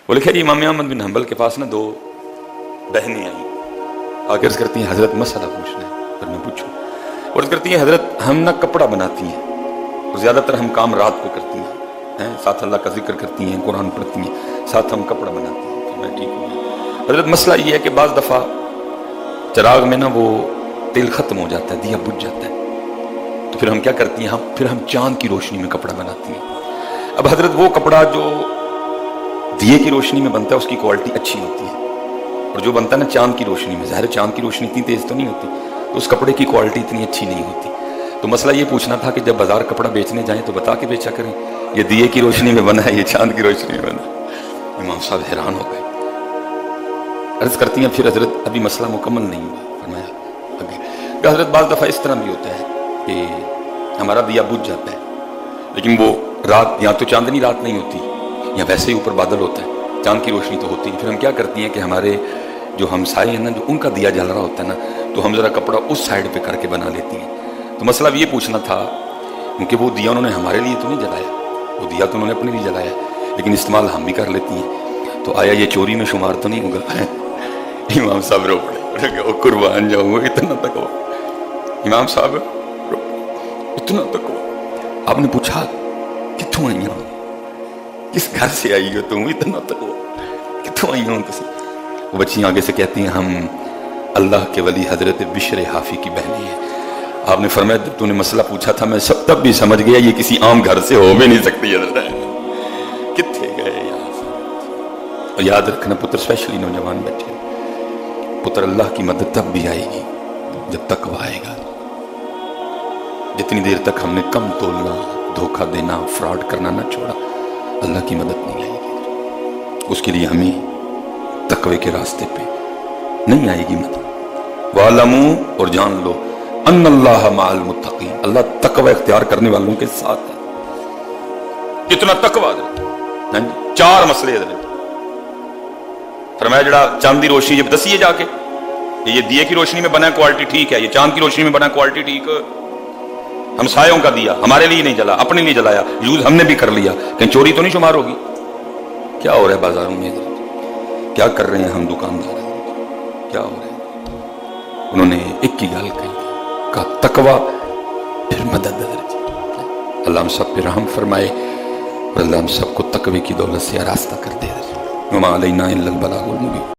وہ لکھا جی امام احمد بن حنبل کے پاس نا دو بہنیں آئیں، آ کے عرض کرتی ہیں حضرت مسئلہ پوچھنا ہے، پر میں پوچھوں. عرض کرتی ہیں حضرت ہم نا کپڑا بناتی ہیں اور زیادہ تر ہم کام رات کو کرتی ہیں، ساتھ اللہ کا ذکر کرتی ہیں، قرآن پڑھتی ہیں، ساتھ ہم کپڑا بناتی ہیں. پھر میں ٹھیک ہوں. حضرت مسئلہ یہ ہے کہ بعض دفعہ چراغ میں نا وہ تیل ختم ہو جاتا ہے، دیا بجھ جاتا ہے، تو پھر ہم کیا کرتی ہیں، پھر ہم چاند کی روشنی میں کپڑا بناتی ہیں. اب حضرت وہ کپڑا جو دیے کی روشنی میں بنتا ہے اس کی کوالٹی اچھی ہوتی ہے، اور جو بنتا ہے نا چاند کی روشنی میں، ظاہر چاند کی روشنی اتنی تیز تو نہیں ہوتی، تو اس کپڑے کی کوالٹی اتنی اچھی نہیں ہوتی. تو مسئلہ یہ پوچھنا تھا کہ جب بازار کپڑا بیچنے جائیں تو بتا کے بیچا کریں، یہ دیے کی روشنی میں بنا ہے، یہ چاند کی روشنی میں بنا ہے. امام صاحب حیران ہو گئے. عرض کرتی ہیں پھر حضرت ابھی مسئلہ مکمل نہیں ہوا. فرمایا آگے کہ حضرت بعض دفعہ اس طرح بھی ہوتا ہے کہ ہمارا دیا بجھ جاتا ہے، لیکن وہ رات یا تو چاندنی رات نہیں ہوتی یا ویسے ہی اوپر بادل ہوتا ہے، چاند کی روشنی تو ہوتی ہے. پھر ہم کیا کرتی ہیں کہ ہمارے جو ہمسائے ہیں نا، جو ان کا دیا جل رہا ہوتا ہے نا، تو ہم ذرا کپڑا اس سائڈ پہ کر کے بنا لیتی ہیں. تو مسئلہ یہ پوچھنا تھا کیونکہ وہ دیا انہوں نے ہمارے لیے تو نہیں جلایا، وہ دیا تو انہوں نے اپنے لیے جلایا، لیکن استعمال ہم بھی کر لیتی ہیں، تو آیا یہ چوری میں شمار تو نہیں ہوگا؟ امام صاحب رو پڑے، او قربان جاؤں گا، اتنا تک ہو. امام صاحب اتنا تک ہو. آپ نے پوچھا کتوں آئی ہوں، کس گھر سے آئی ہو تم، اتنا تک ہو کتوں آئی ہوں تسی. وہ بچیاں آگے سے کہتی ہیں ہم اللہ کے ولی حضرت بشر حافی کی بہنیں ہیں. آپ نے فرمایا جب تو نے مسئلہ پوچھا تھا میں تب بھی سمجھ گیا یہ کسی عام گھر سے ہو بھی نہیں سکتی حضرت. کتنے گئے یہاں سے. اور یاد رکھنا پتر، اسپیشلی نوجوان بیٹھے، پتر اللہ کی مدد تب بھی آئے گی جب تقویٰ آئے گا. جتنی دیر تک ہم نے کم تولنا، دھوکہ دینا، فراڈ کرنا نہ چھوڑا، اللہ کی مدد نہیں آئے گی. اس کے لیے ہمیں تقوی کے راستے پہ نہیں آئے گی مدد. وَعْلَمُوا، اور جان لو، ان اللہ مع المتقین، اللہ تقوی اختیار کرنے والوں کے ساتھ ہے. کتنا تقوی ہے. 4 مسئلے حضرت فرمایا جڑا چاند کی روشنی جب دسیے جا کے یہ دیے کی روشنی میں بنا کوالٹی ٹھیک ہے، یہ چاند کی روشنی میں بنا کوالٹی ٹھیک. ہمسایوں کا دیا ہمارے لیے نہیں جلا، اپنے لیے جلایا، یوز ہم نے بھی کر لیا، کہیں چوری تو نہیں شمار ہوگی. کیا ہو رہا ہے بازاروں میں حضرت، کیا کر رہے ہیں ہم دکاندار، کیا ہو رہا ہے. انہوں نے ایک کی گال کہا تقوی پھر مدد. اللہ ہم سب پہ رحم فرمائے اور اللہ ہم سب کو تقوی کی دولت سے آراستہ کر دے. وما علینا الا البلاغ المبین.